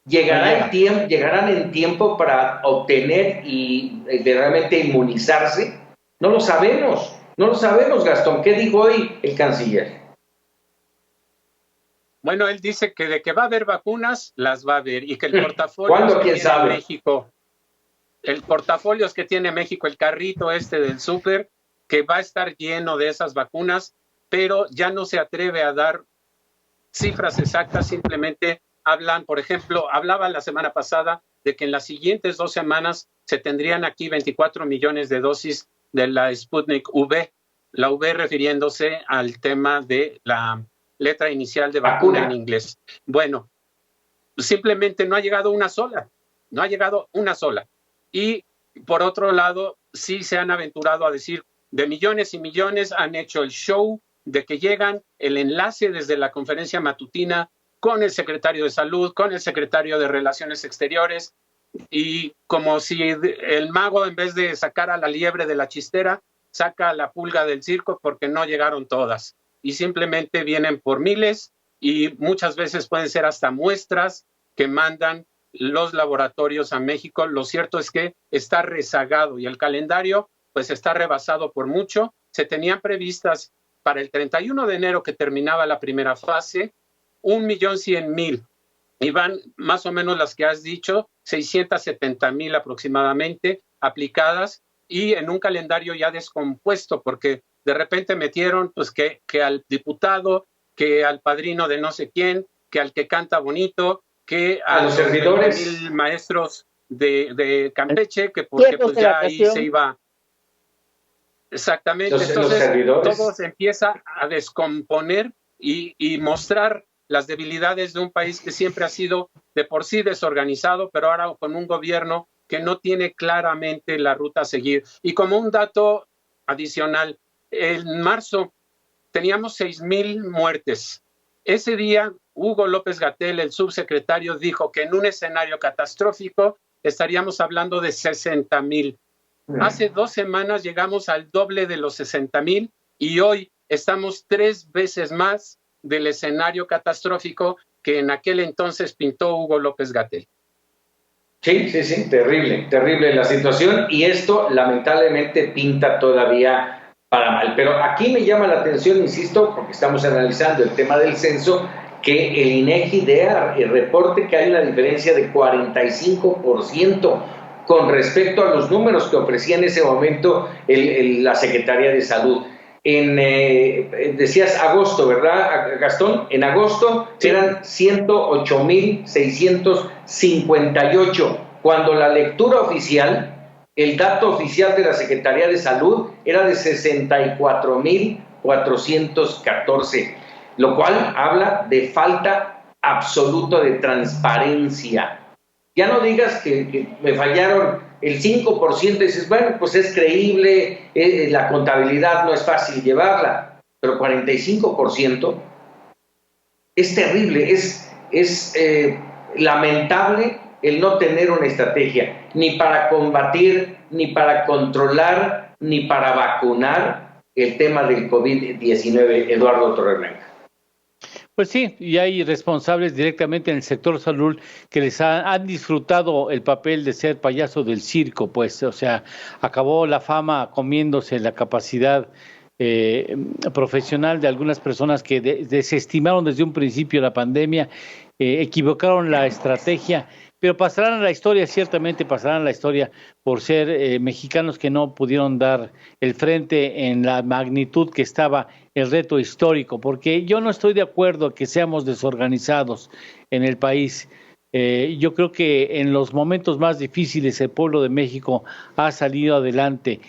¿Llegarán en tiempo para obtener y realmente inmunizarse? No lo sabemos, Gastón. ¿Qué dijo hoy el canciller?
Bueno, él dice que de que va a haber vacunas, las va a haber, y que el portafolio
¿Cuándo? ¿Quién sabe?
México, el portafolio que tiene México, el carrito del súper, que va a estar lleno de esas vacunas, pero ya no se atreve a dar cifras exactas, simplemente hablan, por ejemplo, hablaba la semana pasada de que en las siguientes 2 semanas se tendrían aquí 24 millones de dosis de la Sputnik V, la V refiriéndose al tema de la letra inicial de vacuna en inglés. Bueno, simplemente no ha llegado una sola. Y por otro lado, sí se han aventurado a decir de millones y millones, han hecho el show de que llegan, el enlace desde la conferencia matutina con el secretario de Salud, con el secretario de Relaciones Exteriores, y como si el mago, en vez de sacar a la liebre de la chistera, saca a la pulga del circo, porque no llegaron todas. Y simplemente vienen por miles, y muchas veces pueden ser hasta muestras que mandan los laboratorios a México. Lo cierto es que está rezagado y el calendario pues está rebasado por mucho. Se tenían previstas para el 31 de enero, que terminaba la primera fase, 1,100,000, y van más o menos las que has dicho, 670,000 aproximadamente aplicadas, y en un calendario ya descompuesto, porque de repente metieron pues que al diputado, que al padrino de no sé quién, que al que canta bonito, que a los servidores, 20,000 maestros de Campeche, que porque pues ya ahí se iba. Exactamente, entonces todo se empieza a descomponer y mostrar las debilidades de un país que siempre ha sido de por sí desorganizado, pero ahora con un gobierno que no tiene claramente la ruta a seguir. Y como un dato adicional, en marzo teníamos 6,000 muertes. Ese día, Hugo López-Gatell, el subsecretario, dijo que en un escenario catastrófico estaríamos hablando de 60,000. Hace 2 semanas llegamos al doble de los 60,000 y hoy estamos 3 veces más del escenario catastrófico que en aquel entonces pintó Hugo López-Gatell.
Sí, terrible la situación, y esto lamentablemente pinta todavía para mal. Pero aquí me llama la atención, insisto, porque estamos analizando el tema del censo, que el INEGI reporte que hay una diferencia de 45% con respecto a los números que ofrecía en ese momento la Secretaría de Salud. Decías agosto, ¿verdad, Gastón? En agosto eran 108,658, cuando la lectura oficial, el dato oficial de la Secretaría de Salud era de 64,414, lo cual habla de falta absoluta de transparencia. Ya no digas que me fallaron el 5%, dices, bueno, pues es creíble, la contabilidad no es fácil llevarla, pero 45% es terrible, es lamentable el no tener una estrategia, ni para combatir, ni para controlar, ni para vacunar el tema del COVID-19, Eduardo Torreblanca.
Pues sí, y hay responsables directamente en el sector salud que les han disfrutado el papel de ser payaso del circo, pues, o sea, acabó la fama comiéndose la capacidad profesional de algunas personas que desestimaron desde un principio la pandemia, equivocaron la estrategia, pero pasarán a la historia, ciertamente pasarán a la historia por ser mexicanos que no pudieron dar el frente en la magnitud que estaba el reto histórico, porque yo no estoy de acuerdo que seamos desorganizados en el país. Yo creo que en los momentos más difíciles el pueblo de México ha salido adelante,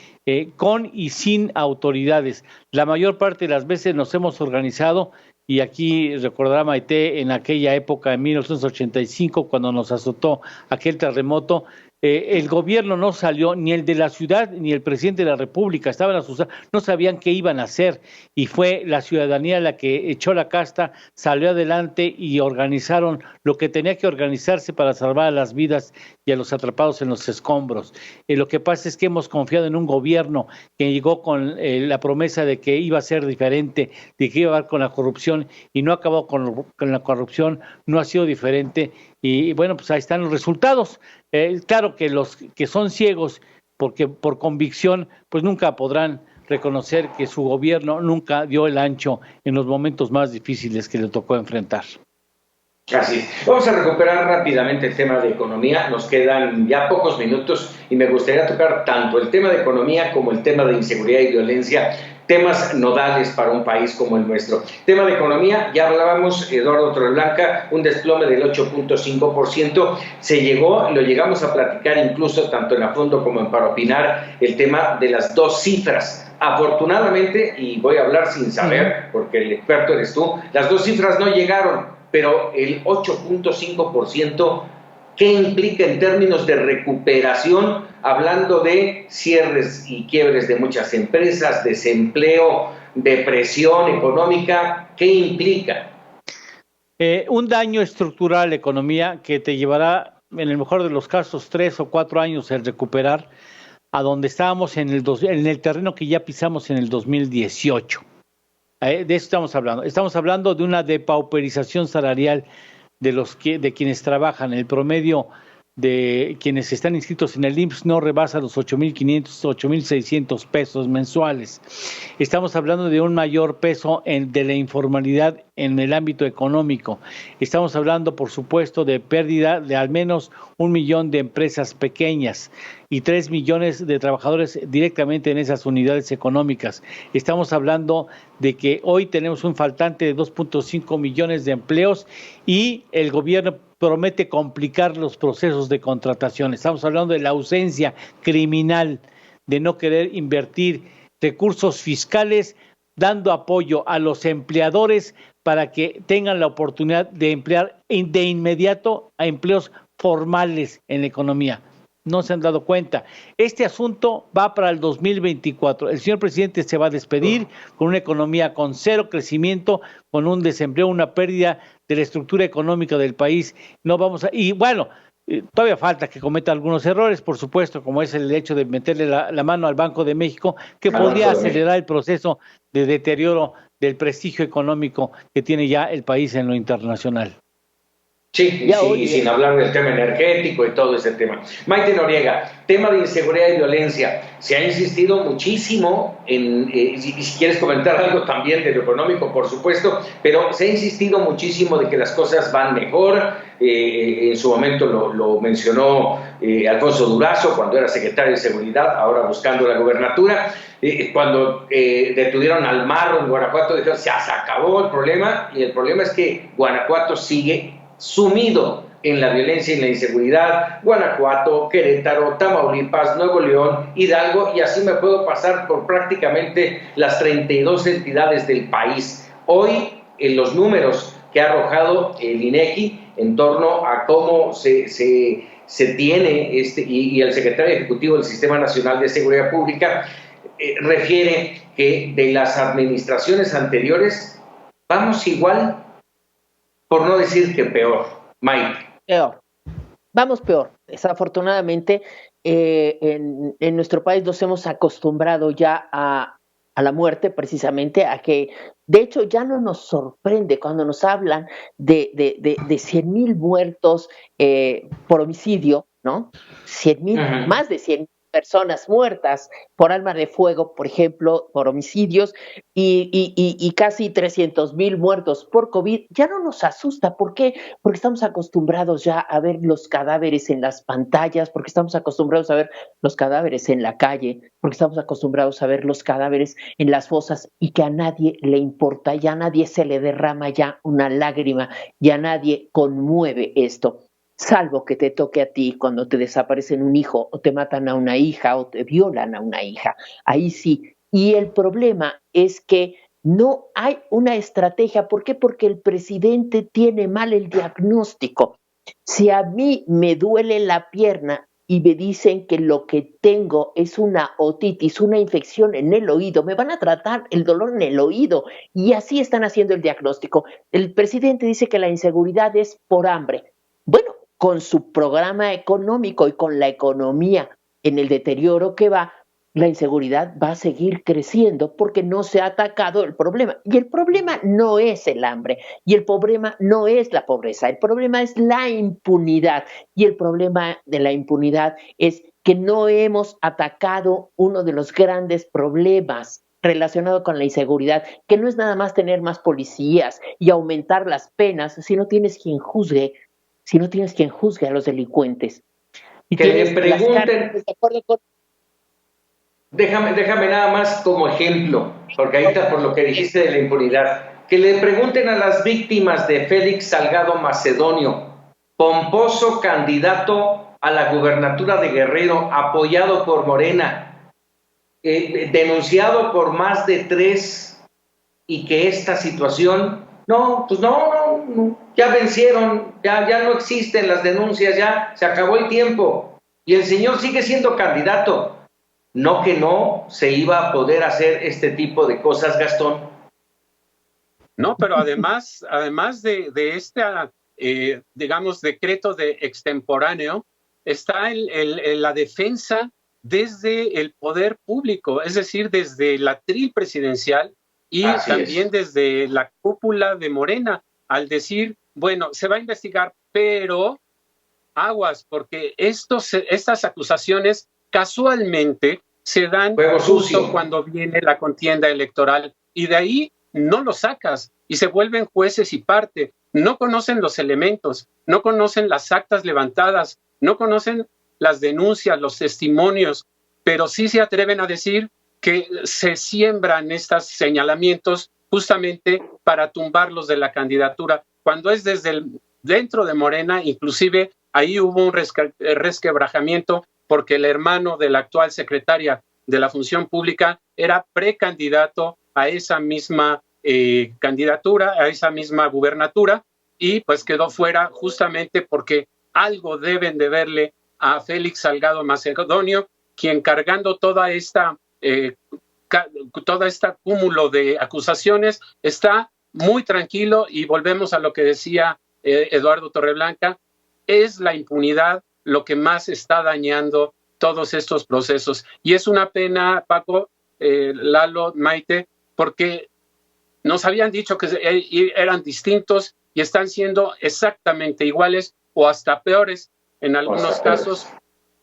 con y sin autoridades. La mayor parte de las veces nos hemos organizado y aquí recordará Maite en aquella época, en 1985, cuando nos azotó aquel terremoto, el gobierno no salió, ni el de la ciudad, ni el presidente de la República, estaban asustados, no sabían qué iban a hacer, y fue la ciudadanía la que echó la casta, salió adelante y organizaron lo que tenía que organizarse para salvar a las vidas y a los atrapados en los escombros. Lo que pasa es que hemos confiado en un gobierno que llegó con la promesa de que iba a ser diferente, de que iba a acabar con la corrupción, y no acabó con la corrupción, no ha sido diferente, y bueno, pues ahí están los resultados. Claro que los que son ciegos, porque por convicción, pues nunca podrán reconocer que su gobierno nunca dio el ancho en los momentos más difíciles que le tocó enfrentar.
Así es. Vamos a recuperar rápidamente el tema de economía. Nos quedan ya pocos minutos y me gustaría tocar tanto el tema de economía como el tema de inseguridad y violencia, temas nodales para un país como el nuestro. Tema de economía, ya hablábamos, Eduardo Torreblanca, un desplome del 8.5%. Lo llegamos a platicar incluso tanto en A Fondo como en Para Opinar, el tema de las dos cifras. Afortunadamente, y voy a hablar sin saber, porque el experto eres tú, las dos cifras no llegaron, pero el 8.5%, ¿qué implica en términos de recuperación? Hablando de cierres y quiebres de muchas empresas, desempleo, depresión económica, ¿qué implica?
Un daño estructural a la economía que te llevará, en el mejor de los casos, 3 o 4 años en recuperar a donde estábamos en el terreno que ya pisamos en el 2018. De eso estamos hablando. Estamos hablando de una depauperización salarial de quienes trabajan. El promedio de quienes están inscritos en el IMSS no rebasa los 8,500, 8,600 pesos mensuales. Estamos hablando de un mayor peso de la informalidad en el ámbito económico. Estamos hablando, por supuesto, de pérdida de al menos 1 millón de empresas pequeñas y 3 millones de trabajadores directamente en esas unidades económicas. Estamos hablando de que hoy tenemos un faltante de 2.5 millones de empleos y el gobierno promete complicar los procesos de contratación. Estamos hablando de la ausencia criminal de no querer invertir recursos fiscales, dando apoyo a los empleadores para que tengan la oportunidad de emplear de inmediato a empleos formales en la economía. No se han dado cuenta. Este asunto va para el 2024. El señor presidente se va a despedir con una economía con cero crecimiento, con un desempleo, una pérdida de la estructura económica del país. Y bueno, todavía falta que cometa algunos errores, por supuesto, como es el hecho de meterle la mano al Banco de México, que podría acelerar el proceso de deterioro del prestigio económico que tiene ya el país en lo internacional.
Sí, y sin hablar del tema energético y todo ese tema. Maite Noriega, tema de inseguridad y violencia. Se ha insistido muchísimo si quieres comentar algo también de lo económico, por supuesto, pero se ha insistido muchísimo de que las cosas van mejor. En su momento lo mencionó Alfonso Durazo cuando era secretario de Seguridad, ahora buscando la gubernatura. Cuando detuvieron al Marro en Guanajuato, dijeron, se acabó el problema, y el problema es que Guanajuato sigue sumido en la violencia y la inseguridad. Guanajuato, Querétaro, Tamaulipas, Nuevo León, Hidalgo, y así me puedo pasar por prácticamente las 32 entidades del país. Hoy, en los números que ha arrojado el INEGI en torno a cómo se tiene y el secretario ejecutivo del Sistema Nacional de Seguridad Pública refiere que de las administraciones anteriores vamos igual, por no decir que peor. Mike.
Peor. Vamos peor. Desafortunadamente, en nuestro país nos hemos acostumbrado ya a la muerte, precisamente, a que, de hecho, ya no nos sorprende cuando nos hablan de 100,000 muertos por homicidio, ¿no? 100,000, más de 100,000 personas muertas por arma de fuego, por ejemplo, por homicidios, y casi 300,000 muertos por COVID. Ya no nos asusta. ¿Por qué? Porque estamos acostumbrados ya a ver los cadáveres en las pantallas, porque estamos acostumbrados a ver los cadáveres en la calle, porque estamos acostumbrados a ver los cadáveres en las fosas, y que a nadie le importa, ya a nadie se le derrama ya una lágrima, ya a nadie conmueve esto. Salvo que te toque a ti cuando te desaparecen un hijo, o te matan a una hija, o te violan a una hija. Ahí sí. Y el problema es que No hay una estrategia. ¿Por qué? Porque el presidente tiene mal el diagnóstico. Si a mí me duele la pierna y me dicen que lo que tengo es una otitis, una infección en el oído, me van a tratar el dolor en el oído, y así están haciendo el diagnóstico. El presidente dice que la inseguridad es por hambre. Bueno, con su programa económico y con la economía en el deterioro que va, la inseguridad va a seguir creciendo porque no se ha atacado el problema. Y el problema no es el hambre, y el problema no es la pobreza, el problema es la impunidad. Y el problema de la impunidad es que no hemos atacado uno de los grandes problemas relacionado con la inseguridad, que no es nada más tener más policías y aumentar las penas si no tienes quien juzgue, a los delincuentes. Y
que le pregunten...
de acuerdo con...
Déjame nada más como ejemplo, porque ahorita por lo que dijiste de la impunidad, que le pregunten a las víctimas de Félix Salgado Macedonio, pomposo candidato a la gubernatura de Guerrero, apoyado por Morena, denunciado por más de 3, y que esta situación, no, ya vencieron, ya no existen las denuncias, ya se acabó el tiempo, y el señor sigue siendo candidato. No que no se iba a poder hacer este tipo de cosas, Gastón.
No, pero además de este, digamos, decreto de extemporáneo, está la defensa desde el poder público, es decir, desde el atril presidencial y también desde la cúpula de Morena, al decir, bueno, se va a investigar, pero aguas, porque estas acusaciones casualmente se dan justo cuando viene la contienda electoral, y de ahí no lo sacas y se vuelven jueces y parte. No conocen los elementos, no conocen las actas levantadas, no conocen las denuncias, los testimonios, pero sí se atreven a decir que se siembran estos señalamientos justamente para tumbarlos de la candidatura, cuando es desde dentro de Morena. Inclusive ahí hubo un resquebrajamiento porque el hermano de la actual secretaria de la Función Pública era precandidato a esa misma candidatura, a esa misma gubernatura, y pues quedó fuera justamente porque algo deben de verle a Félix Salgado Macedonio, quien cargando toda esta cúmulo de acusaciones está muy tranquilo. Y volvemos a lo que decía Eduardo Torreblanca, es la impunidad lo que más está dañando todos estos procesos. Y es una pena, Paco, Lalo, Maite, porque nos habían dicho que eran distintos y están siendo exactamente iguales o hasta peores en algunos casos,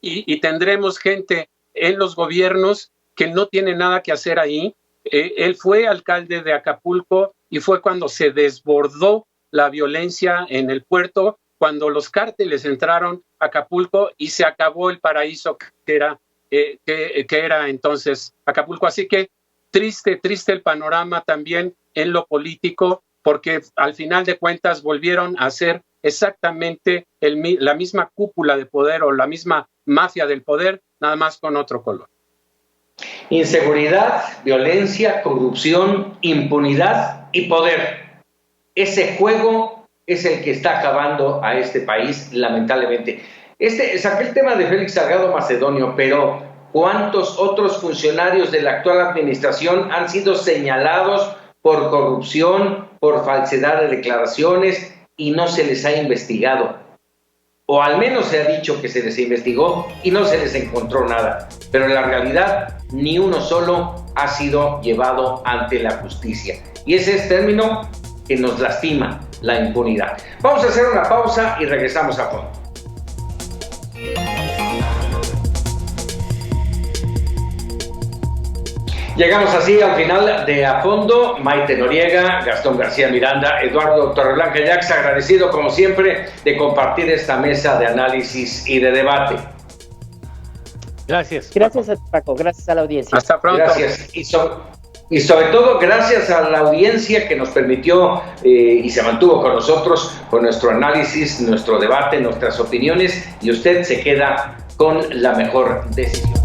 y tendremos gente en los gobiernos que no tiene nada que hacer ahí. Él fue alcalde de Acapulco y fue cuando se desbordó la violencia en el puerto, cuando los cárteles entraron a Acapulco y se acabó el paraíso que era entonces Acapulco. Así que triste el panorama también en lo político, porque al final de cuentas volvieron a ser exactamente la misma cúpula de poder o la misma mafia del poder, nada más con otro color.
Inseguridad, violencia, corrupción, impunidad y poder. Ese juego es el que está acabando a este país, lamentablemente. Saqué el tema de Félix Salgado Macedonio, pero ¿cuántos otros funcionarios de la actual administración han sido señalados por corrupción, por falsedad de declaraciones y no se les ha investigado? O al menos se ha dicho que se les investigó y no se les encontró nada. Pero en la realidad, ni uno solo ha sido llevado ante la justicia. Y ese es término que nos lastima, la impunidad. Vamos a hacer una pausa y regresamos a fondo. Llegamos así al final de A Fondo. Maite Noriega, Gastón García Miranda, Eduardo Torreblanca Jax, agradecido como siempre de compartir esta mesa de análisis y de debate.
Gracias.
Gracias a ti, Paco, gracias a la audiencia.
Hasta pronto.
Gracias. Y sobre todo gracias a la audiencia que nos permitió y se mantuvo con nosotros con nuestro análisis, nuestro debate, nuestras opiniones, y usted se queda con la mejor decisión.